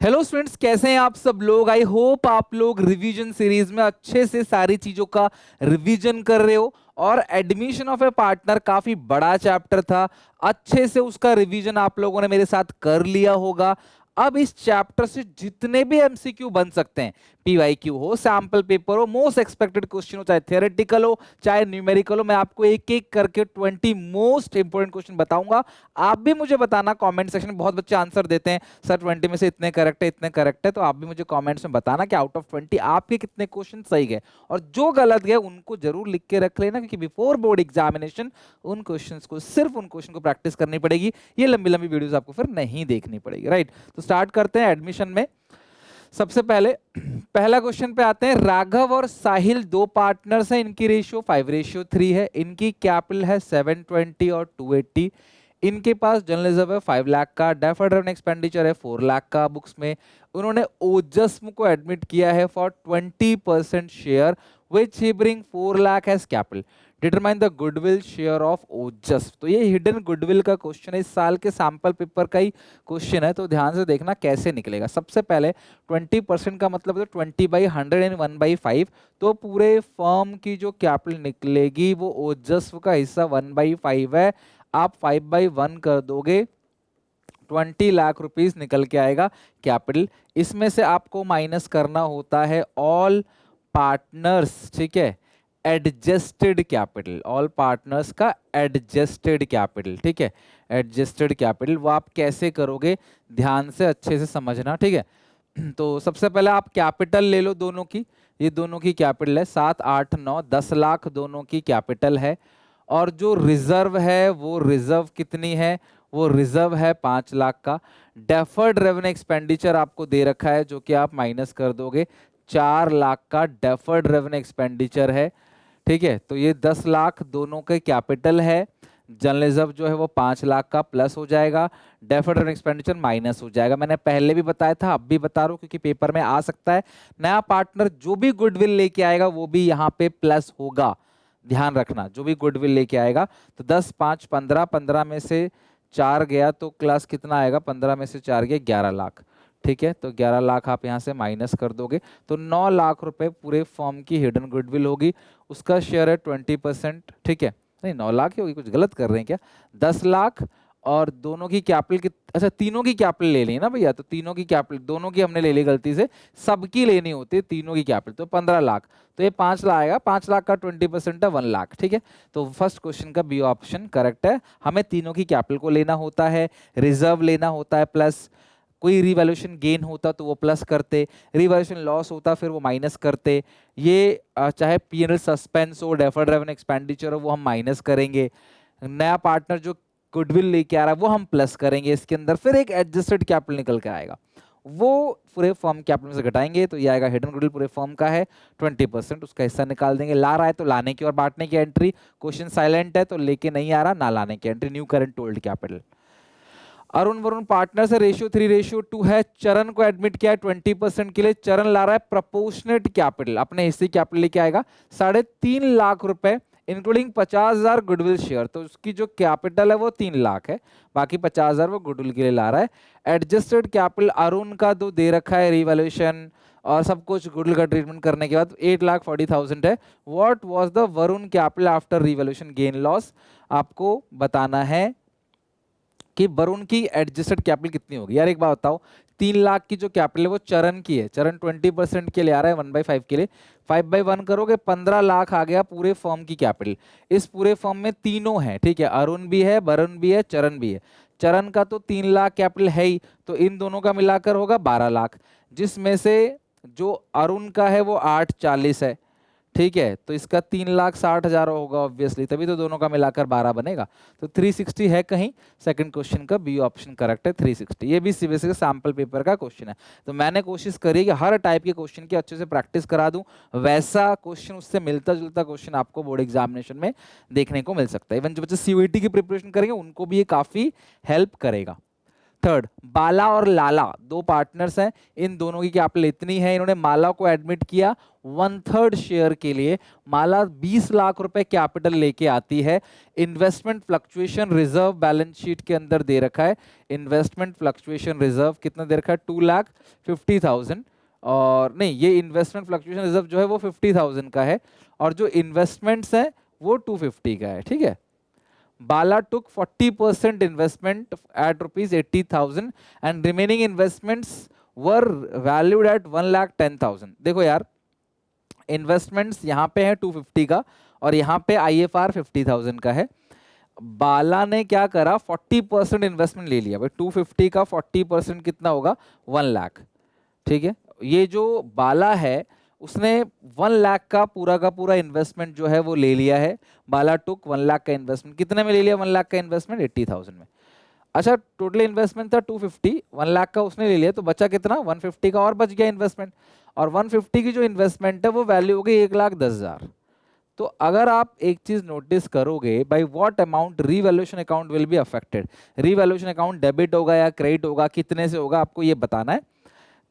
Hello students, कैसे हैं आप सब लोग। आई होप आप लोग रिवीजन सीरीज में अच्छे से सारी चीजों का रिवीजन कर रहे हो। और एडमिशन ऑफ ए पार्टनर काफी बड़ा चैप्टर था, अच्छे से उसका रिवीजन आप लोगों ने मेरे साथ कर लिया होगा। अब इस चैप्टर से जितने भी एमसीक्यू बन सकते हैं, पीवाईक्यू हो, सैंपल पेपर हो, मोस्ट एक्सपेक्टेड क्वेश्चन हो, चाहे थियोरेटिकल हो चाहे न्यूमेरिकल हो, मैं आपको एक एक करके 20 मोस्ट इंपोर्टेंट क्वेश्चन बताऊंगा। आप भी मुझे बताना कमेंट सेक्शन में। बहुत बच्चे आंसर देते हैं सर 20 में से इतने करेक्ट है इतने करेक्ट है, तो आप भी मुझे कमेंट्स में बताना कि आउट ऑफ 20 आपके कितने क्वेश्चन सही गए, और जो गलत गए उनको जरूर लिख के रख लेना, क्योंकि बिफोर बोर्ड एग्जामिनेशन उन क्वेश्चंस को, सिर्फ उन क्वेश्चन को प्रैक्टिस करनी पड़ेगी। ये लंबी लंबी वीडियोस आपको फिर नहीं देखनी पड़ेगी, राइट। तो स्टार्ट करते हैं एडमिशन में। सबसे पहले पहला क्वेश्चन पे आते हैं। राघव और साहिल दो पार्टनर्स हैं, इनकी रेशियो 5:3 है, इनकी कैपिटल है 720 और 280। इनके पास जनरल रिजर्व है 5 लाख का, डेफर्ड रेवेन्यू एक्सपेंडिचर है 4 लाख का बुक्स में। उन्होंने ओजस्म को एडमिट किया है for 20% share which he bring 4 lakh as capital. Determine the goodwill share of ओजस्म। तो ये हिडन गुडविल का क्वेश्चन है, इस साल के सैंपल पेपर का ही क्वेश्चन है, तो ध्यान से देखना कैसे निकलेगा। सबसे पहले 20% का मतलब है 20/100 एंड 1/5, तो पूरे फर्म की जो कैपिटल निकलेगी वो ओजस्व का हिस्सा 1/5 है। आप 5/1 कर दोगे, 20 लाख रुपीस निकल के आएगा कैपिटल। इसमें से आपको माइनस करना होता है ऑल पार्टनर्स, ठीक है, एडजस्टेड कैपिटल, ऑल पार्टनर्स का एडजस्टेड कैपिटल, ठीक है, एडजस्टेड कैपिटल। वो आप कैसे करोगे, ध्यान से अच्छे से समझना, ठीक है। तो सबसे पहले आप कैपिटल ले लो दोनों की, ये दोनों की कैपिटल है 7, 8, 9, 10 लाख दोनों की कैपिटल है। और जो रिजर्व है वो रिजर्व कितनी है, वो रिजर्व है 5 लाख का। डेफर्ड रेवेन्यू एक्सपेंडिचर आपको दे रखा है, जो कि आप माइनस कर दोगे, 4 लाख का डेफर्ड रेवेन्यू एक्सपेंडिचर है, ठीक है। तो ये 10 लाख दोनों के कैपिटल है। जनरल रिजर्व जो है वो 5 लाख का प्लस हो जाएगा, डेफर्ड रेवेन्यू एक्सपेंडिचर माइनस हो जाएगा। मैंने पहले भी बताया था, अब भी बता रहा हूँ, क्योंकि पेपर में आ सकता है। नया पार्टनर जो भी गुडविल लेके आएगा वो भी यहाँ पे प्लस होगा, ध्यान रखना, जो भी गुडविल लेके आएगा। तो 10, 5, 15, 15 में से 4 गया तो क्लास कितना आएगा, 15 में से 4 गया 11 लाख, ठीक है। तो 11 लाख आप यहाँ से माइनस कर दोगे, तो 9 लाख रुपए पूरे फॉर्म की हिडन गुडविल होगी। उसका शेयर है 20%, ठीक है। नहीं, 9 लाख ही होगी, कुछ गलत कर रहे हैं क्या। 10 लाख और दोनों की कैपिटल की, अच्छा तीनों की कैपिटल ले ली ना भैया, तो तीनों की कैपिटल, दोनों की हमने ले ली गलती से, सबकी लेनी होती है तीनों की कैपिटल, तो 15 लाख। तो ये 5 लाख आएगा, 5 लाख का 20% है 1 लाख, ठीक है। तो फर्स्ट क्वेश्चन का बी ऑप्शन करेक्ट है। हमें तीनों की कैपिटल को लेना होता है, रिजर्व लेना होता है प्लस, कोई रिवैल्यूएशन गेन होता तो वो प्लस करते, रिवैल्यूएशन लॉस होता फिर वो माइनस करते। ये चाहे पीएनएल सस्पेंस हो, डेफर्ड रेवेन्यू एक्सपेंडिचर हो, वो हम माइनस करेंगे। नया पार्टनर जो गुडविल लेके आ रहा है वो हम प्लस करेंगे इसके अंदर, फिर एक एडजस्टेड कैपिटल निकल के आएगा, वो पूरे फर्म कैपिटल से घटाएंगे, तो ये आएगा हिडन गुडविल पूरे फर्म का है 20%, उसका हिस्सा निकाल देंगे। ला रहा है तो लाने की और बांटने की एंट्री, क्वेश्चन साइलेंट है तो लेके नहीं आ रहा, ना लाने की entry, new current told capital. Arun Varun partner से रेशियो 3:2 है, चरण को एडमिट किया है 20% के लिए। चरण ला रहा है प्रपोर्शनेट कैपिटल, अपने हिस्से कैपिटल लेके आएगा 3.5 लाख रुपए, इंक्लूडिंग 50,000 गुडविल शेयर। तो उसकी जो कैपिटल है वो 3 लाख है, बाकी 50,000 वो गुडविल के लिए ला रहा है। एडजस्टेड कैपिटल अरुण का दो दे रखा है, रिवैल्यूएशन और सब कुछ गुडविल का ट्रीटमेंट करने के बाद 8,40,000 है। What was the Varun capital after revaluation gain loss, आपको बताना है कि वरुण की एडजस्टेड कैपिटल कितनी होगी। यार एक बात बताओ, 3 लाख की जो कैपिटल है वो चरण की है, चरण 20% के लिए आ रहा है 1/5 के लिए, 5/1 करोगे 15 लाख आ गया पूरे फर्म की कैपिटल। इस पूरे फर्म में तीनों है, ठीक है, अरुण भी है, वरुण भी है, चरण भी है। चरण का तो 3 लाख कैपिटल है ही, तो इन दोनों का मिलाकर होगा 12 लाख, जिसमें से जो अरुण का है वो 840 है, ठीक है। तो इसका 3,60,000 होगा ऑब्वियसली, तभी तो दोनों का मिलाकर 12 बनेगा। तो 360 है कहीं, सेकंड क्वेश्चन का बी ऑप्शन करेक्ट है 360। ये भी सीबीएसई के सैंपल पेपर का क्वेश्चन है, तो मैंने कोशिश करी कि हर टाइप के क्वेश्चन की अच्छे से प्रैक्टिस करा दूं, वैसा क्वेश्चन, उससे मिलता जुलता क्वेश्चन आपको बोर्ड एग्जामिनेशन में देखने को मिल सकता है। इवन जो बच्चे सीयूईटी की प्रिपरेशन करेंगे उनको भी ये काफी हेल्प करेगा। थर्ड, बाला और लाला दो पार्टनर्स हैं, इन दोनों की कैपिटल इतनी है, इन्होंने माला को एडमिट किया 1/3 शेयर के लिए। माला 20 लाख रुपए कैपिटल लेके आती है। Investment fluctuation reserve balance sheet के अंदर दे रखा है, इन्वेस्टमेंट फ्लक्चुएशन रिजर्व कितना दे रखा है, 2,50,000। और नहीं, ये इन्वेस्टमेंट फ्लक्चुएशन रिजर्व जो है वो 50,000 का है, और जो इन्वेस्टमेंट्स हैं वो 250 का है, ठीक है। Bala took 40% investment at rupees 80,000 and remaining investments were valued at 1,10,000। देखो यार, इन्वेस्टमेंट्स यहाँ पे है 250 का और यहाँ पे IFR 50,000 का है। बाला ने क्या करा, 40% इन्वेस्टमेंट ले लिया भाई, 250 का 40% कितना होगा, 1 लाख, ठीक है। ये जो बाला है उसने 1 लाख का पूरा इन्वेस्टमेंट जो है वो ले लिया है। बाला टुक 1 लाख का इन्वेस्टमेंट, कितने में ले लिया 1 लाख का इन्वेस्टमेंट, 80,000 में। अच्छा, टोटल इन्वेस्टमेंट था 250, 1 लाख का उसने ले लिया, तो बचा कितना, 150 का और बच गया इन्वेस्टमेंट। और 150 की जो इन्वेस्टमेंट है वो वैल्यू हो गई 1,10,000। तो अगर आप एक चीज नोटिस करोगे, by what amount revaluation account will be affected, revaluation account debit होगा या क्रेडिट होगा, कितने से होगा, आपको ये बताना है।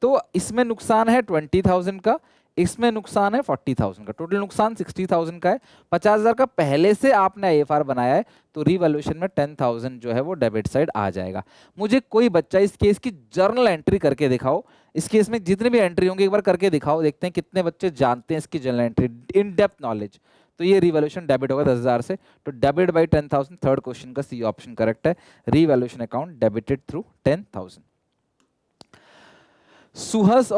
तो इसमें नुकसान है 20,000 का, इसमें नुकसान है 40,000 का, टोटल नुकसान 60,000 का है। 50,000 का पहले से आपने आईएफआर बनाया है, तो रीवैल्यूएशन में 10,000 जो है वो डेबिट साइड आ जाएगा। मुझे कोई बच्चा इस केस की जर्नल एंट्री करके दिखाओ, इस केस में जितने भी एंट्री होंगे एक बार करके दिखाओ, देखते हैं कितने बच्चे जानते हैं इसकी journal entry, in depth knowledge. तो ये रीवैल्यूएशन डेबिट होगा 10,000 से, तो डेबिट बाई 10,000, थर्ड क्वेश्चन का सी ऑप्शन करेक्ट है, revaluation account debited through 10,000। Suhas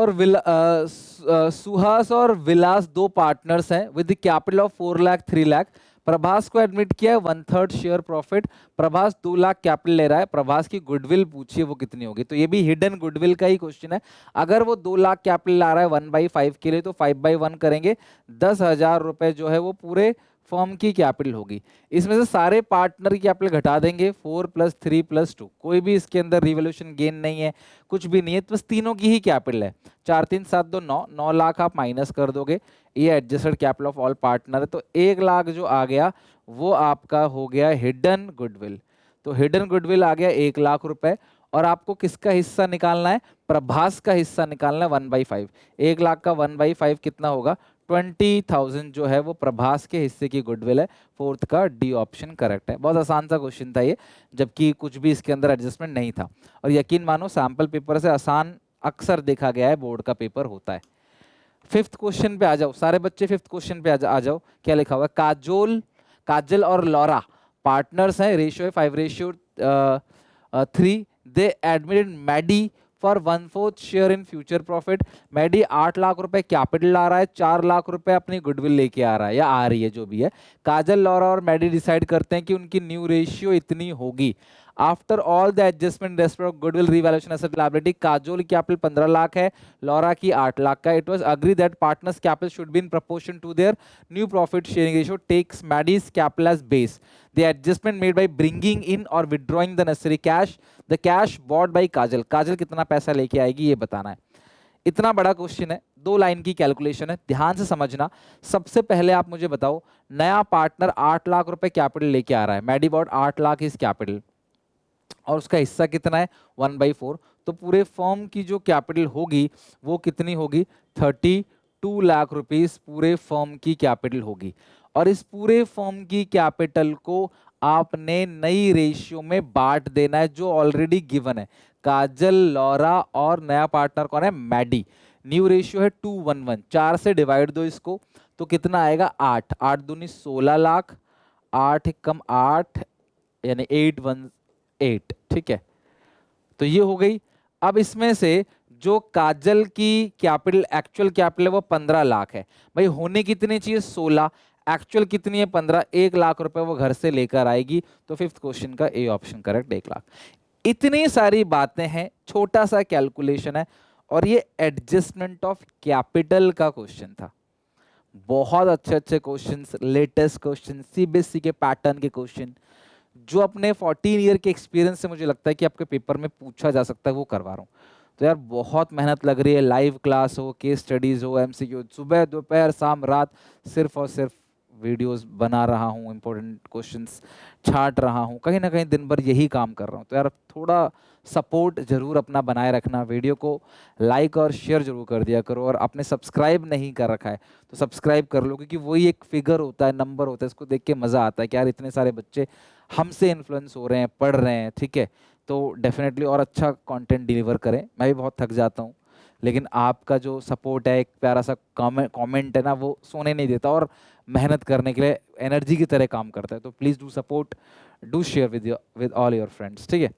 और विलास दो पार्टनर्स हैं with capital of 4 lakh 3 lakh. Prabhas को एडमिट किया है 1/3 share profit. Prabhas 2 lakh capital ले रहा है, प्रभास की गुडविल पूछिए वो कितनी होगी, तो ये भी हिडन गुडविल का ही क्वेश्चन है। अगर वो 2 लाख कैपिटल ला रहा है 1/5 के लिए, तो 5/1 करेंगे, 10,000 रुपए जो है वो पूरे फर्म की कैपिटल होगी। इसमें से सारे पार्टनर की कैपिटल घटा देंगे, 4 + 3 + 2, कोई भी इसके अंदर रिवोल्यूशन गेन नहीं है, कुछ भी नहीं है, तो बस तीनों की ही कैपिटल है। 4 3 7 2 9, 9 लाख आप माइनस कर दोगे, ये adjusted capital of all partner है, तो 1 लाख जो आ गया वो आपका हो गया हिडन गुडविल। तो हिडन गुडविल आ गया 1 लाख रुपए, और आपको किसका हिस्सा निकालना है, प्रभास का हिस्सा निकालना है 1/5। 1 लाख का 1/5 कितना होगा, 20,000 जो है वो प्रभास के हिस्से की गुडविल है। फोर्थ का डी ऑप्शन करेक्ट है। बहुत आसान सा क्वेश्चन था ये, जबकि कुछ भी इसके अंदर एडजस्टमेंट नहीं था, और यकीन मानो सैंपल पेपर से आसान अक्सर देखा गया है, बोर्ड का पेपर होता है। फिफ्थ क्वेश्चन पे आ जाओ सारे बच्चे, फिफ्थ क्वेश्चन पे आ जाओ। क्या लिखा हुआ है, काजल और लौरा पार्टनर्स हैं, रेशियो है 5:3। They admitted Maddy for 1/4 share in future profit. Maddy 8 lakh रुपए कैपिटल ला रहा है, 4 लाख रुपए अपनी गुडविल लेके आ रहा है या आ रही है जो भी है। काजल, लौरा और मैडी डिसाइड करते हैं कि उनकी न्यू रेशियो इतनी होगी। After all the adjustment respect of goodwill revaluation asset liability, Kajol की कैपिटल 15 लाख है, लौरा की 8 लाख का। It was agree that partners capital should be in proportion to their new profit sharing ratio, takes Maddy's capital as base. The adjustment made by bringing in or withdrawing the necessary cash, the cash bought by काजल। काजल कितना पैसा लेके आएगी ये बताना है। इतना बड़ा question है, 2 लाइन की कैलकुलेशन है, ध्यान से समझना। सबसे पहले आप मुझे बताओ, नया पार्टनर 8 लाख रुपए कैपिटल लेके आ रहा है, मैडी बॉट 8 लाख इस कैपिटल, और उसका हिस्सा कितना है 1/4। तो पूरे फर्म की जो कैपिटल होगी वो कितनी होगी, 32 लाख रुपीस पूरे फर्म की कैपिटल होगी। और इस पूरे फर्म की कैपिटल को आपने नई रेशियो में बांट देना है जो ऑलरेडी गिवन है। काजल, लौरा और नया पार्टनर कौन है, मैडी। न्यू रेशियो है 2:1:1, 4 से डिवाइड दो इसको, तो कितना आएगा 8, 8 दूनी 16 लाख, 8 कम 8 यानी 818, ठीक है। तो ये हो गई। अब इसमें से जो काजल की कैपिटल, एक्चुअल कैपिटल है वो 15 लाख है, भाई होने कितनी चाहिए 16, एक्चुअल कितनी है 15, 1 लाख रुपए वो घर से लेकर आएगी। तो फिफ्थ क्वेश्चन का ए ऑप्शन करेक्ट, 1 लाख। इतनी सारी बातें हैं, छोटा सा कैलकुलेशन है, और ये एडजस्टमेंट ऑफ कैपिटल का क्वेश्चन था। बहुत अच्छे अच्छे क्वेश्चंस, लेटेस्ट क्वेश्चन, सीबीएसई के पैटर्न के क्वेश्चन, जो अपने 14 ईयर के एक्सपीरियंस से मुझे लगता है कि आपके पेपर में पूछा जा सकता है, वो करवा रहा हूँ। तो यार बहुत मेहनत लग रही है, लाइव क्लास हो, केस स्टडीज हो, एमसीक्यू, सुबह दोपहर शाम रात, सिर्फ और सिर्फ वीडियोस बना रहा हूँ, इंपॉर्टेंट क्वेश्चंस छांट रहा हूँ, कहीं ना कहीं दिन भर यही काम कर रहा हूँ। तो यार थोड़ा सपोर्ट जरूर अपना बनाए रखना, वीडियो को लाइक और शेयर जरूर कर दिया करो, और आपने सब्सक्राइब नहीं कर रखा है तो सब्सक्राइब कर लो, क्योंकि वही एक फिगर होता है, नंबर होता है, इसको देख के मज़ा आता है कि यार इतने सारे बच्चे हमसे इन्फ्लुएंस हो रहे हैं, पढ़ रहे हैं, ठीक है। तो डेफिनेटली और अच्छा कंटेंट डिलीवर करें। मैं भी बहुत थक जाता हूँ, लेकिन आपका जो सपोर्ट है, एक प्यारा सा कमेंट है ना, वो सोने नहीं देता और मेहनत करने के लिए एनर्जी की तरह काम करता है। तो please do support, do share with all your friends, ठीक है।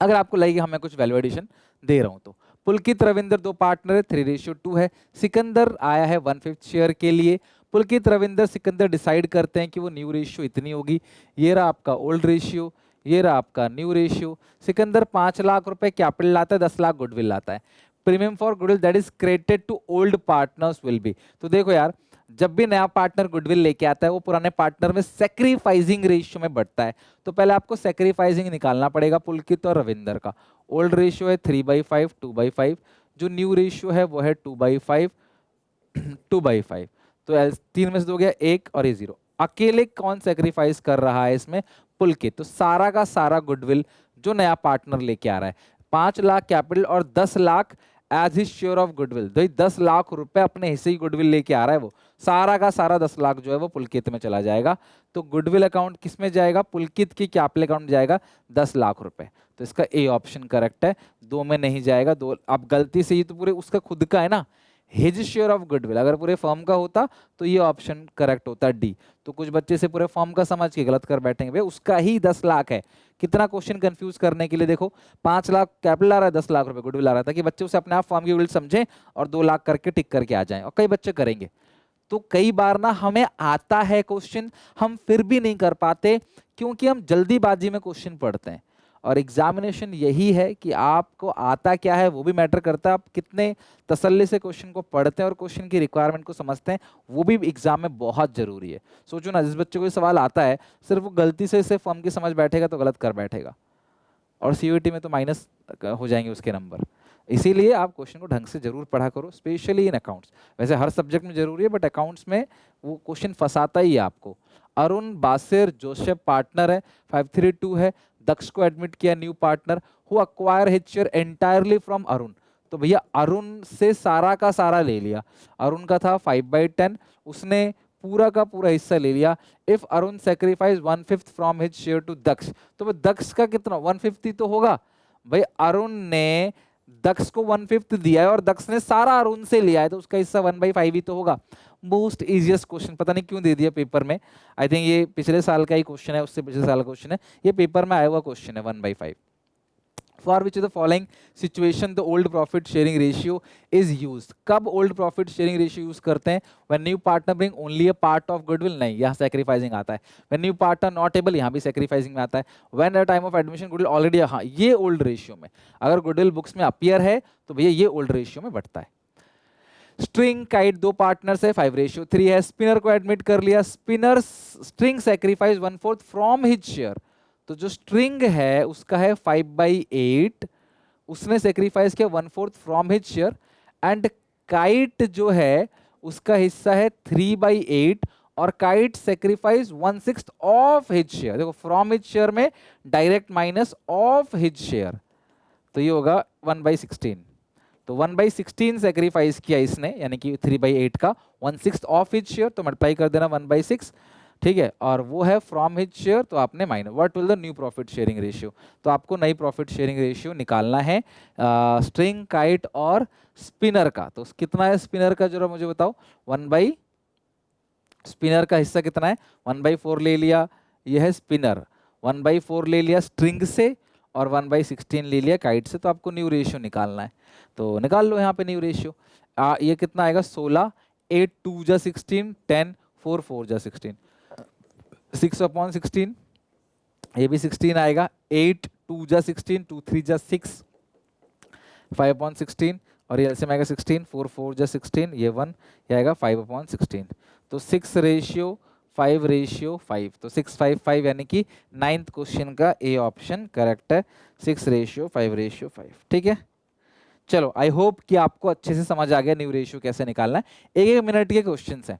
अगर आपको लगे हमें कुछ वैल्यू एडिशन दे रहा हूँ तो पुलकित रविंदर 2 पार्टनर है, 3:2 है। सिकंदर आया है 1/5 शेयर के लिए। पुलकित रविंदर सिकंदर डिसाइड करते हैं कि वो न्यू रेशियो इतनी होगी। ये रहा आपका ओल्ड रेशियो, ये रहा आपका न्यू रेशियो। सिकंदर 5 लाख रुपए कैपिटल लाता है, 10 लाख गुडविल लाता है। Premium for goodwill that is credited to old partners will be. तो देखो यार, जब भी नया पार्टनर गुडविल लेके आता है वो पुराने पार्टनर में सेक्रीफाइसिंग रेशियो में बढ़ता है। तो पहले आपको सेक्रीफाइसिंग निकालना पड़ेगा पुलकित और रविंदर का। ओल्ड रेशियो है 3/5 2/5, जो न्यू रेशियो है वो है 2/5 2/5। तो 3 में से 2 गया 1 और ये 0। अकेले कौन सेक्रीफाइस कर रहा है इसमें? पुलकित। तो सारा का सारा गुडविल जो नया पार्टनर लेके आ रहा है, 5 लाख कैपिटल और 10 lakh as his share of goodwill, तो 10 लाख रुपए अपने हिस्से ही गुडविल लेके आ रहा है, वो सारा का सारा 10 लाख जो है वो पुलकित में चला जाएगा। तो गुडविल अकाउंट किस में जाएगा? पुलकित की कैपिटल अकाउंट में जाएगा 10 लाख रुपए। तो इसका ए ऑप्शन करेक्ट है, 2 में नहीं जाएगा। 2 अब गलती से ये तो पूरे उसका खुद का है ना, हिज शेयर ऑफ गुडविल, अगर पूरे फर्म का होता तो ये ऑप्शन करेक्ट होता डी। तो कुछ बच्चे से पूरे फर्म का समझ के गलत कर बैठेंगे, भाई उसका ही 10 लाख है। कितना क्वेश्चन कंफ्यूज करने के लिए, देखो 5 लाख कैपिटल आ रहा है, 10 लाख रुपए गुडविल आ रहा था, कि बच्चे उसे अपने आप फर्म की गुडविल समझें और 2 लाख करके टिक करके आ जाएं, और कई बच्चे करेंगे। तो कई बार ना हमें आता है क्वेश्चन, हम फिर भी नहीं कर पाते, क्योंकि हम जल्दीबाजी में क्वेश्चन पढ़ते हैं। और एग्जामिनेशन यही है कि आपको आता क्या है वो भी मैटर करता है, आप कितने तसल्ली से क्वेश्चन को पढ़ते हैं और क्वेश्चन की रिक्वायरमेंट को समझते हैं, वो भी एग्जाम में बहुत जरूरी है। सोचो ना, जिस बच्चे को ये सवाल आता है, सिर्फ वो गलती से इसे फॉर्म की समझ बैठेगा तो गलत कर बैठेगा, और सीयूईटी में तो माइनस हो जाएंगे उसके नंबर। इसीलिए आप क्वेश्चन को ढंग से जरूर पढ़ा करो, स्पेशली इन अकाउंट्स। वैसे हर सब्जेक्ट में जरूरी है, बट अकाउंट्स में वो क्वेश्चन फंसाता ही है आपको। अरुण बासिर जोसेफ पार्टनर है, 532 है। दक्ष को एडमिट किया new partner, who acquire his share entirely from Arun. तो भैया अरुण से सारा का सारा ले लिया। अरुण का था 5/10, उसने पूरा का पूरा हिस्सा ले लिया। If Arun sacrifice 1/5 from his share to Daksh, तो दक्ष का कितना 1/5 तो होगा। भाई अरुण ने दक्ष को 1/5 दिया है और दक्ष ने सारा अरुण से लिया है, तो उसका हिस्सा 1/5 ही तो होगा। मोस्ट इजिएस्ट क्वेश्चन, पता नहीं क्यों दे दिया पेपर में। आई थिंक ये पिछले साल का ही क्वेश्चन है, उससे पिछले साल का क्वेश्चन है, ये पेपर में आया हुआ क्वेश्चन है 1/5। For which of the following situation the old profit sharing ratio is used? कब old profit sharing ratio use करते हैं? When new partner bring only a part of goodwill, नहीं, यहाँ सैक्रिफाइसिंग आता है। When new partner not able, यहाँ भी sacrificing में आता है। When at time of admission goodwill already, हाँ ये ओल्ड रेशियो में, अगर गुडविल बुक्स में अपीयर है तो भैया ये ओल्ड रेशियो में बढ़ता है। स्ट्रिंग काइट 2 पार्टनर्स है, 5:3 है। स्पिनर को एडमिट कर लिया, spinner string sacrifice 1/4 from his share. तो जो स्ट्रिंग है उसका है 5/8, उसने सेक्रीफाइस किया 1/4 from his share. And kite जो है उसका हिस्सा है 3/8, और kite sacrifice 1/6 of his share. देखो फ्रॉम हिज शेयर में direct minus of his share, तो ये होगा 1/16। तो 1/16 सेक्रीफाइस किया इसने, यानी कि 3/8 का 1/6 ऑफ हिज शेयर, तो मल्टीप्लाई कर देना 1/6, ठीक है। और वो है फ्रॉम हिज शेयर, तो आपने minus what will the new profit sharing ratio, तो आपको नई प्रॉफिट शेयरिंग रेशियो निकालना है स्ट्रिंग काइट और स्पिनर का। तो कितना है स्पिनर का, जरा मुझे बताओ। स्पिनर का हिस्सा कितना है? 1/4 ले लिया, ये है स्पिनर। 1/4 ले लिया स्ट्रिंग से, और 1/16 ले लिया काइट से। तो आपको न्यू रेशियो निकालना है, तो निकाल लो यहाँ पे न्यू रेशियो। ये कितना आएगा? 16, 8 2 जा 16, 10 4 4 जा 16, 6/16, ये भी 16 आएगा। 8 2 जा 16, 2 3 जा 6, 5/16, और ये एलसीएम आएगा 16, 4 4 जा 16, ये 1, ये आएगा 5/16। तो 6:5:5, तो 6/5/5, यानी कि 9th क्वेश्चन का ए ऑप्शन करेक्ट है, 6:5:5, ठीक है। चलो आई होप कि आपको अच्छे से समझ आ गया न्यू रेशियो कैसे निकालना है। 1-1 मिनट के क्वेश्चंस हैं।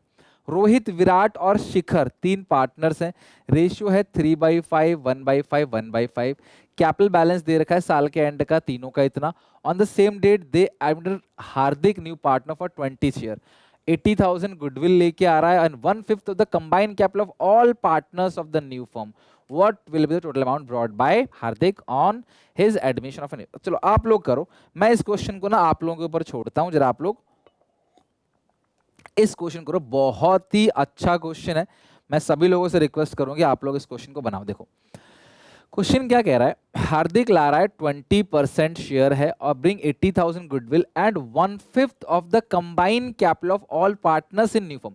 रोहित, विराट और शिखर 3 पार्टनर्स हैं, रेशियो है 3/5, 1/5, 1/5। कैपिटल बैलेंस दे रखा है साल के एंड का तीनों का इतना। On the same date they admitted Hardik new partner for 20 share, 80,000 goodwill लेके आ रहा है and 1/5 of the combined capital of all partners of the new firm. What will be the total amount brought by Hardik on his admission of a new? चलो आप लोग करो, मैं इस क्वेश्चन को ना आप लोगों के ऊपर छोड़ता हूं, जरा आप लोग इस क्वेश्चन करो, बहुत ही अच्छा क्वेश्चन है। मैं सभी लोगों से रिक्वेस्ट करूंगी आप लोग इस क्वेश्चन को बनाओ। देखो क्वेश्चन क्या कह रहा है, हार्दिक ला रहा है 20% शेयर है और bring 80,000 goodwill and 1/5 of the combined capital of all partners in new firm.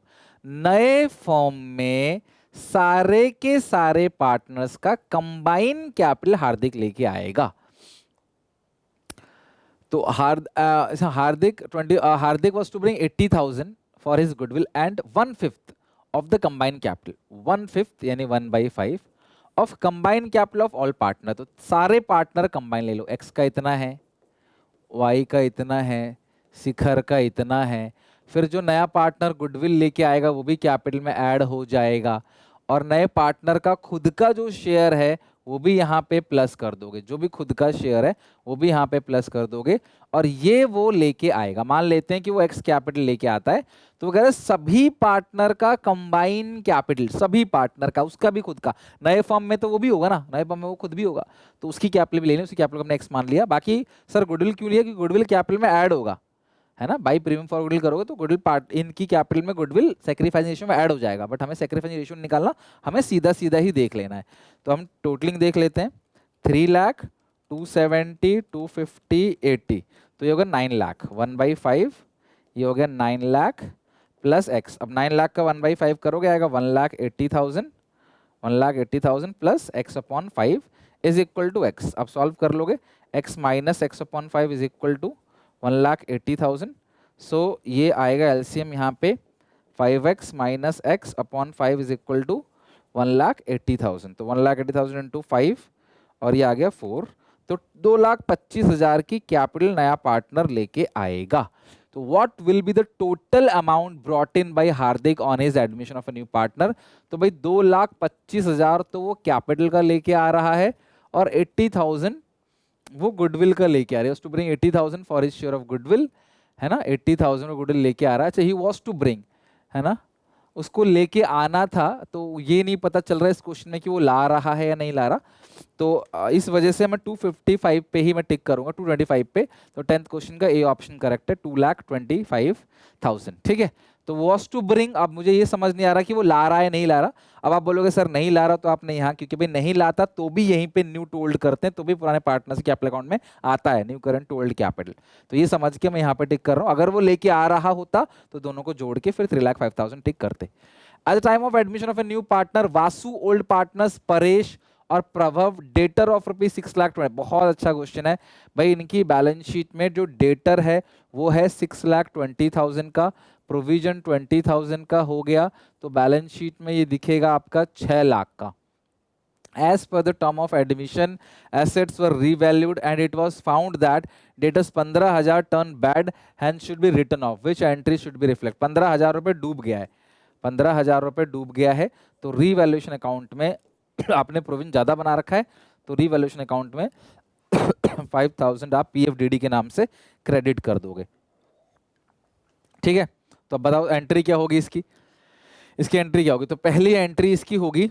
नए फर्म में सारे के सारे पार्टनर्स का कंबाइंड कैपिटल हार्दिक लेके आएगा। तो Hardik was to bring 80,000 for his goodwill and 1/5 of the combined capital, 1/5 यानी 1/5 of combined capital of all partner. तो सारे पार्टनर कंबाइन ले लो, एक्स का इतना है, वाई का इतना है, शिखर का इतना है, फिर जो नया पार्टनर गुडविल लेके आएगा वो भी कैपिटल में ऐड हो जाएगा, और नए पार्टनर का खुद का जो शेयर है वो भी यहाँ पे प्लस कर दोगे, जो भी खुद का शेयर है वो भी यहाँ पे प्लस कर दोगे, और ये वो लेके आएगा। मान लेते हैं कि वो एक्स कैपिटल लेके आता है, तो वो कह रहे सभी पार्टनर का कंबाइन कैपिटल, सभी पार्टनर का, उसका भी खुद का, नए फर्म में तो वो भी होगा ना, नए फर्म में वो खुद भी होगा, तो उसकी कैपिटल भी लेनी, उसकी कैपिटल हमने एक्स मान लिया। बाकी सर गुडविल क्यों लिया, कि गुडविल कैपिटल में ऐड होगा, है ना, बाई प्रीमियम फॉर गुडविल करोगे तो गुडविल पार्ट इनकी कैपिटल में गुडविल सैक्रिफाइस रेशियो में ऐड हो जाएगा, बट हमें सैक्रिफाइस रेशियो निकालना, हमें सीधा सीधा ही देख लेना है। तो हम टोटलिंग देख लेते हैं, 3 लाख, 270, 250, 80, तो ये होगा 9 लाख, 1/5, ये हो गया 9 लाख प्लस एक्स। अब 9 लाख का 1/5 करोगे आएगा 1,80,000, 1,80,000 plus X upon 5 is equal to X. अब सॉल्व कर लोगे, X minus X upon 5 is equal to 1,80,000। So ये आएगा एलसीएम यहाँ पे 5x minus X upon 5 is equal to 1,80,000। तो 1,80,000 इंटू 5 और ये आ गया 4, तो 2,25,000 की कैपिटल नया पार्टनर लेके आएगा। तो what will be the total amount brought in by Hardik on his admission of a new partner? तो भाई 2,25,000 तो वो कैपिटल का लेके आ रहा है और 80,000 वो गुडविल का लेके आ रहा है। To bring 80,000 for his share of goodwill, है ना, 80,000 गुडविल लेके आ रहा है। अच्छा, ही वाज टू ब्रिंग, है ना, उसको लेके आना था, तो ये नहीं पता चल रहा है इस क्वेश्चन में कि वो ला रहा है या नहीं ला रहा, तो इस वजह से मैं 255 पे ही मैं टिक करूंगा, 225 पे। तो 10th क्वेश्चन का ए ऑप्शन करेक्ट है, 2,25,000। ठीक है, तो वॉज टू ब्रिंग, अब मुझे ये समझ नहीं आ रहा कि वो ला रहा है नहीं ला रहा। अब आप बोलोगे सर नहीं ला रहा, तो आपने यहाँ, क्योंकि भाई नहीं लाता तो भी यहीं पे न्यू टू ओल्ड करते हैं, तो भी पुराने पार्टनर्स कैपिटल अकाउंट में आता है new current to old capital. तो ये समझ के मैं यहाँ पे टिक कर रहा हूँ। अगर वो लेके आ रहा होता तो दोनों को जोड़ के फिर 3,05,000 टिक करते। At the time of admission of a new partner, Vasu old partners Paresh और प्रभव डेटर ऑफ रुपीज 6,20,000। बहुत अच्छा क्वेश्चन है भाई। इनकी बैलेंस शीट में जो डेटर है वो है 6,20,000 का, प्रोविजन 20,000 का हो गया, तो बैलेंस शीट में ये दिखेगा आपका 6 लाख का। As per the term of admission, assets were revalued and it was found that debtors 15,000 turn bad hence should be written off. Which entry should be reflect? 15,000 रुपए डूब गया है, 15,000 रुपए डूब गया है, तो रीवैल्यूएशन अकाउंट में आपने प्रोविजन ज्यादा बना रखा है, तो रीवैल्यूएशन अकाउंट में 5,000 आप पीएफडीडी के नाम से क्रेडिट कर दोगे। ठीक है, तो अब बताओ एंट्री क्या होगी इसकी, इसकी एंट्री क्या होगी? तो पहली एंट्री इसकी होगी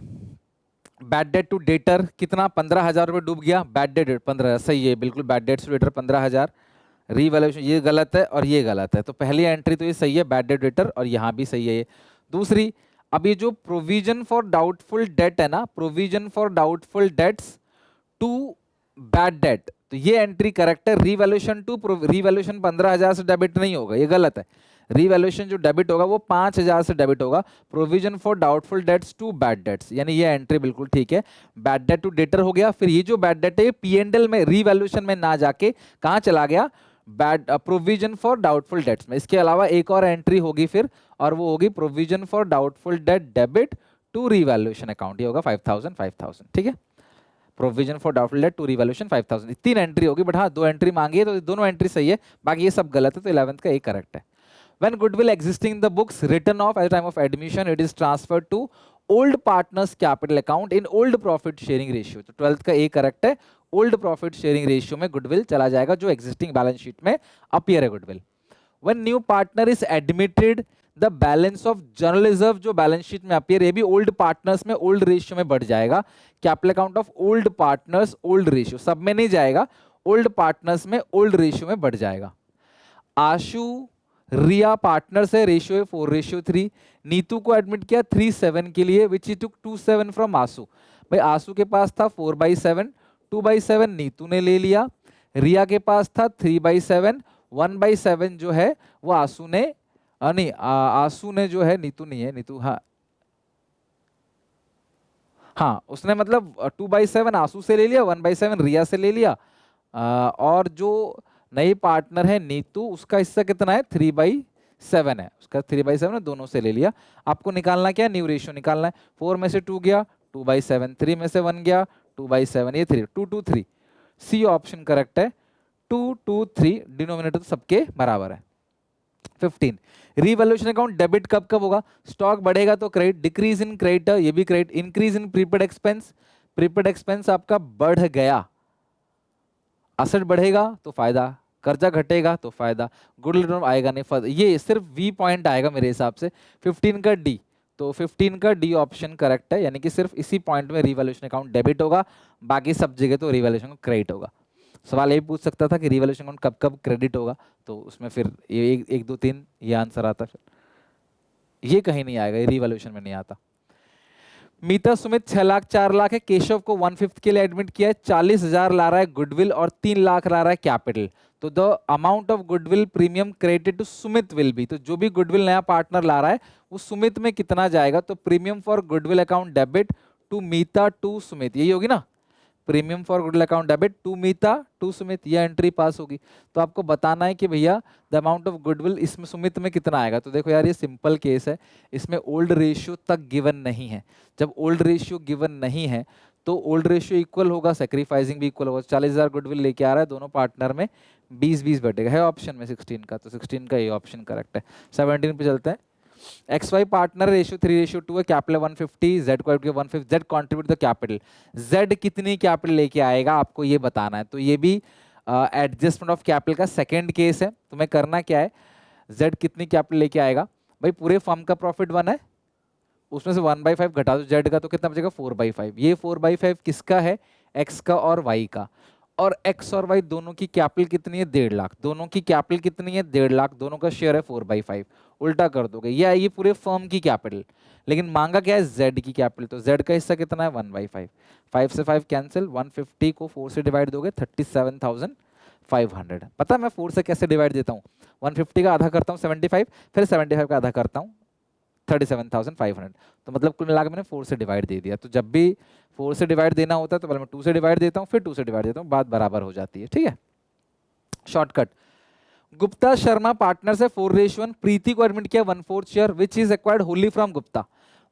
बैड डेट टू डेटर, कितना, 15,000 रुपए डूब गया, बैड डेट 15,000, सही है बिल्कुल, bad debt to debtor 15,000, revaluation ये गलत है और ये गलत है, तो पहली एंट्री तो ये सही है, बैड डेट डेटर, और यहाँ भी सही है ये। दूसरी, अब ये जो प्रोविजन फॉर डाउटफुल डेट है ना, provision for doubtful debts to bad debt, तो ये एंट्री करेक्ट है। रीवैल्यूएशन टू रीवैल्यूएशन 15,000 से डेबिट नहीं होगा, ये गलत है। रीवैल्यूएशन जो डेबिट होगा वो 5,000 से डेबिट होगा। Provision for doubtful debts to bad debts, यानी ये एंट्री बिल्कुल ठीक है। बैड डेट टू डेटर हो गया, फिर ये जो बैड डेट है पीएनएल में, रीवैल्यूएशन में ना जाके कहाँ चला गया, bad provision for doubtful dates में। इसके अलावा एक और एंट्री होगी फिर, और वो होगी provision for doubtful debt debit to revaluation account, ये होगा 5,000 5,000। ठीक है, provision for doubtful debt to revaluation 5,000, 3 entry होगी, बट हाँ 2 एंट्री मांगी है तो दोनों एंट्री सही है, बाकी ये सब गलत है, तो 11th का एक करेक्ट है। When goodwill existing in the books written off at the time of admission, it is transferred to old partners capital account in old profit sharing ratio. तो 12th का A करेक्ट है, old profit sharing ratio में goodwill चला जाएगा जो existing balance sheet में appear है goodwill. When new partner is admitted, the balance of general reserve जो बैलेंस शीट में अपीयर, ये भी ओल्ड पार्टनर्स में ओल्ड रेशियो में बढ़ जाएगा. Capital account of old partners old ratio, सब में नहीं जाएगा, ओल्ड पार्टनर्स में ओल्ड रेशियो में बढ़ जाएगा. आशु रिया पार्टनर्स है, रेशियो है 4:3. नीतू को एडमिट किया 3/7 के लिए, विच ही टुक 2/7 फ्रॉम आशु. भाई आशु के पास था 4/7, 2/7 नीतू ने ले लिया. रिया के पास था 3/7, 1/7 जो है वो आशु ने नहीं आशु ने जो है, नीतू नहीं है, नीतू हाँ उसने मतलब 2/7 आशु से ले लिया, 1/7 रिया से ले लिया. और जो नई पार्टनर है नीतू, उसका हिस्सा कितना है 3/7 है, उसका 3/7 है, दोनों से ले लिया. आपको निकालना क्या है, न्यू रेशियो निकालना है. 4 में से 2 गया 2/7, 3 में से 1 गया 2/7, ये 3 2 2 3. सी ऑप्शन करेक्ट है, 2 2 3. डिनोमिनेटर तो सबके बराबर है. 15 रीवैल्यूएशन अकाउंट डेबिट कब कब होगा, स्टॉक बढ़ेगा तो क्रेडिट, डिक्रीज इन क्रेडिटर ये भी credit, increase in prepaid expense, prepaid expense आपका बढ़ गया, असेट बढ़ेगा तो फायदा, कर्जा घटेगा तो फायदा, गुडविल रिटर्न आएगा नहीं फायदा. ये सिर्फ वी पॉइंट आएगा मेरे हिसाब से. 15 का डी, तो 15 का डी ऑप्शन करेक्ट है, यानी कि सिर्फ इसी पॉइंट में रीवैल्यूएशन अकाउंट डेबिट होगा, बाकी सब जगह तो रीवैल्यूएशन क्रेडिट होगा. सवाल ये पूछ सकता था कि रीवैल्यूएशन अकाउंट कब कब क्रेडिट होगा, तो उसमें फिर ये 1 2 3 ये आंसर आता. फिर ये कहीं नहीं आएगा, ये रीवैल्यूएशन में नहीं आता. मीता सुमित 6 लाख 4 लाख है, केशव को 1/5 के लिए एडमिट किया है, 40,000 ला रहा है गुडविल और 3 लाख ला रहा है कैपिटल. तो the amount of goodwill premium credited to Sumit will be, तो जो भी गुडविल नया पार्टनर ला रहा है वो सुमित में कितना जाएगा, तो premium for goodwill account debit to Meeta to Sumit, यही होगी ना, premium for goodwill account debit to Meeta to Sumit, ये एंट्री पास होगी. तो आपको बताना है कि भैया द अमाउंट ऑफ गुडविल इसमें सुमित में कितना आएगा. तो देखो यार ये सिंपल केस है, इसमें ओल्ड रेशियो तक गिवन नहीं है. जब ओल्ड रेशियो गिवन नहीं है तो ओल्ड रेशियो इक्वल होगा, सेक्रीफाइसिंग भी इक्वल होगा. 40,000 गुडविल लेके आ रहा है, दोनों पार्टनर में 20-20 बैठेगा, है ऑप्शन में 16 का, तो 16 का ये ऑप्शन करेक्ट है. 17 पे चलते हैं. XY पार्टनर रेशियो 3:2 है, कैपिटल 150, Z को 150, Z contribute the capital. Z कितनी कैपिटल लेके आएगा आपको ये बताना है. तो ये भी एडजस्टमेंट ऑफ कैपिटल का सेकंड केस है. तुम्हें करना क्या है, Z कितनी कैपिटल लेके आएगा, भाई पूरे फर्म का प्रॉफिट 1 है, उसमें से 1/5 घटा दो Z का, तो कितना बचेगा 4/5. ये 4/5 किसका है, X का और Y का. और X और Y दोनों की कैपिटल कितनी है 1.5 लाख, दोनों की कैपिटल कितनी है 1.5 लाख, दोनों का शेयर है 4/5. उल्टा कर दोगे, ये पूरे फर्म की कैपिटल, लेकिन मांगा क्या है Z की कैपिटल, तो Z का हिस्सा कितना है 1/5. 5 से 5 कैंसिल, 150 को 4 से डिवाइड दोगे 37,500. पता है मैं 4 से कैसे डिवाइड देता हूँ, 150 का आधा करता हूँ 75, फिर 75 का आधा करता हूँ 37,500. तो मतलब कुल मिलाकर मैंने 4 से डिवाइड दे दिया. तो जब भी 4 से डिवाइड देना होता है तो पहले मैं 2 से डिवाइड देता हूँ, फिर 2 से डिवाइड देता हूँ, बात बराबर हो जाती है. ठीक है, शॉर्टकट. गुप्ता शर्मा पार्टनर्स है 4:1, प्रीति को एडमिट किया 1/4 share, which is acquired Holi from Gupta.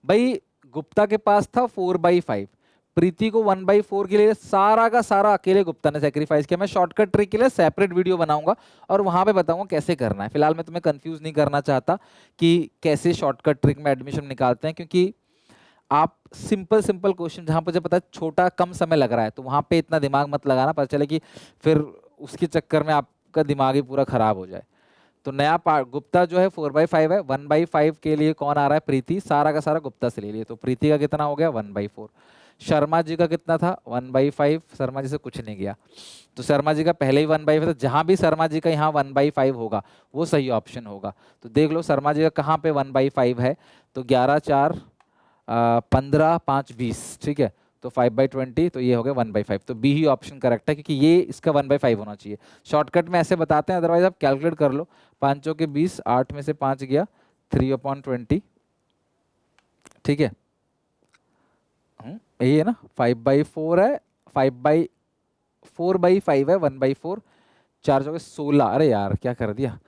भाई गुप्ता के पास था 4/5, प्रीति को 1/4 के लिए सारा का सारा अकेले गुप्ता ने सेक्रीफाइस किया. मैं शॉर्टकट ट्रिक के लिए सेपरेट वीडियो बनाऊंगा और वहां पे बताऊंगा कैसे करना है. फिलहाल मैं तुम्हें कंफ्यूज नहीं करना चाहता कि कैसे शॉर्टकट ट्रिक में एडमिशन निकालते हैं, क्योंकि आप सिंपल क्वेश्चन जहां पर जब पता है छोटा कम समय लग रहा है तो वहां पे इतना दिमाग मत लगाना, पता चले कि फिर उसके चक्कर में आपका दिमाग ही पूरा खराब हो जाए. तो नया गुप्ता जो है 4/5 है, 1/5 के लिए कौन आ रहा है प्रीति, सारा का सारा गुप्ता से ले लिए, तो प्रीति का कितना हो गया 1/4. शर्मा जी का कितना था 1/5, शर्मा जी से कुछ नहीं गया, तो शर्मा जी का पहले ही 1/5 था. जहां भी शर्मा जी का यहाँ 1/5 होगा वो सही ऑप्शन होगा. तो देख लो शर्मा जी का कहाँ पे 1/5 है, तो 11 4 15 5 20, ठीक है, तो 5/20, तो ये हो गया 1/5. तो बी ही ऑप्शन करेक्ट है, क्योंकि ये इसका 1/5 होना चाहिए. शॉर्टकट में ऐसे बताते हैं, अदरवाइज आप कैलकुलेट कर लो. 5 चौके 20, 8 में से 5 गया 3/20, ठीक है. ये है ना 5/4 है, 4/5 है 1/4, 4 चौके 16, अरे यार क्या कर दिया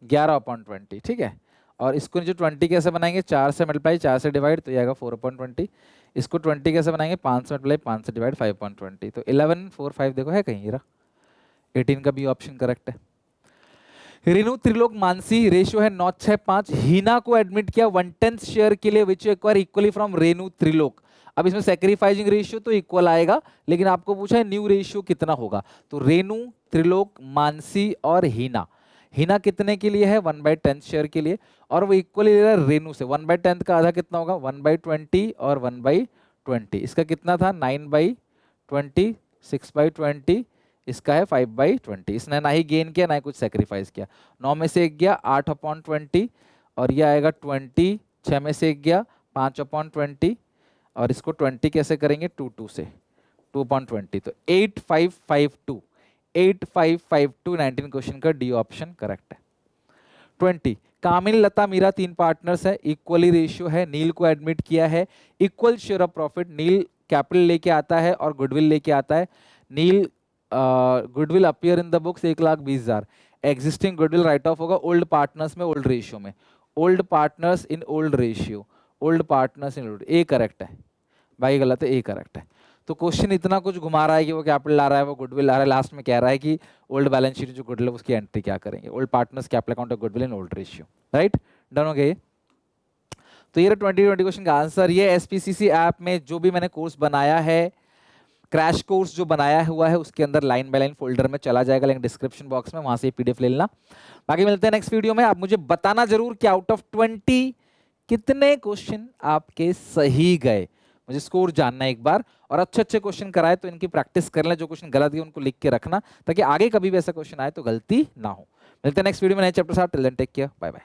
11/20, ठीक है. और इसको जो 20 कैसे बनाएंगे, 4 से मल्टीप्लाई 4 से डिवाइड, तो ये आएगा 4/20. इसको 20 कैसे बनाएंगे, 5 से मल्टीप्लाई 5 से डिवाइड 5/20, तो 11 4 5 देखो है कहीं, 18 का बी ऑप्शन करेक्ट है. रेनू त्रिलोक मानसी रेशियो है 965। हीना को एडमिट किया 1/10 शेयर के लिए which acquire equally from Renu Trilok. अब इसमें सैक्रिफाइसिंग रेशियो तो इक्वल आएगा, लेकिन आपको पूछा है न्यू रेशियो कितना होगा। तो रेनू त्रिलोक मानसी और हीना, हीना कितने के लिए है 1/10 शेयर के लिए, और वो इक्वली ले रहा है रेनू से। 1/10 का आधा कितना होगा 1/20 और 1/20। इसका कितना था 9/20, 6/20, इसका है 5/20। इसने ना ही गेन किया ना ही कुछ सेक्रीफाइस किया। 9 में से 1 गया 8/20, और ये आएगा 20। 6 में से 1 गया 5/20, और इसको 20 कैसे करेंगे 2 से 2/20, तो 8552। 8552 19 क्वेश्चन का डी ऑप्शन करेक्ट है। 20 कामिल लता मीरा 3 पार्टनर्स है, इक्वली रेशियो है, नील को एडमिट किया है, equal share of profit. Neel capital लेके आता है और गुडविल लेके आता है। Neel goodwill appear in the books 1,20,000। Existing goodwill write off होगा ओल्ड पार्टनर्स में ओल्ड रेशियो में, old partners in old ratio, old partners in old. A correct है, भाई गलत है, ए करेक्ट है। तो क्वेश्चन इतना कुछ घुमा रहा है कि वो कैपिटल ला रहा है, वो गुडविल ला रहा है, लास्ट में कह रहा है कि ओल्ड बैलेंस शीट जो गुडविल है उसकी एंट्री क्या करेंगे, old partners capital account of goodwill in old ratio. Right, done हो गया। तो ये 2020 क्वेश्चन का आंसर। ये एसपीसीसी ऐप में जो भी मैंने कोर्स बनाया है, क्रैश कोर्स जो बनाया हुआ है, उसके अंदर लाइन बाय लाइन फोल्डर में चला जाएगा, लिंक डिस्क्रिप्शन बॉक्स में, वहां से पीडीएफ ले लेना। बाकी मिलते हैं नेक्स्ट वीडियो में। आप मुझे बताना जरूर कि आउट ऑफ 20 कितने क्वेश्चन आपके सही गए, मुझे स्कोर जानना है एक बार। और अच्छे अच्छे क्वेश्चन कराए तो इनकी प्रैक्टिस कर लें, जो क्वेश्चन गलत है उनको लिख के रखना, ताकि आगे कभी भी ऐसा क्वेश्चन आए तो गलती ना हो। मिलते हैं नेक्स्ट वीडियो में नए चैप्टर साथ। Till then take care, bye bye.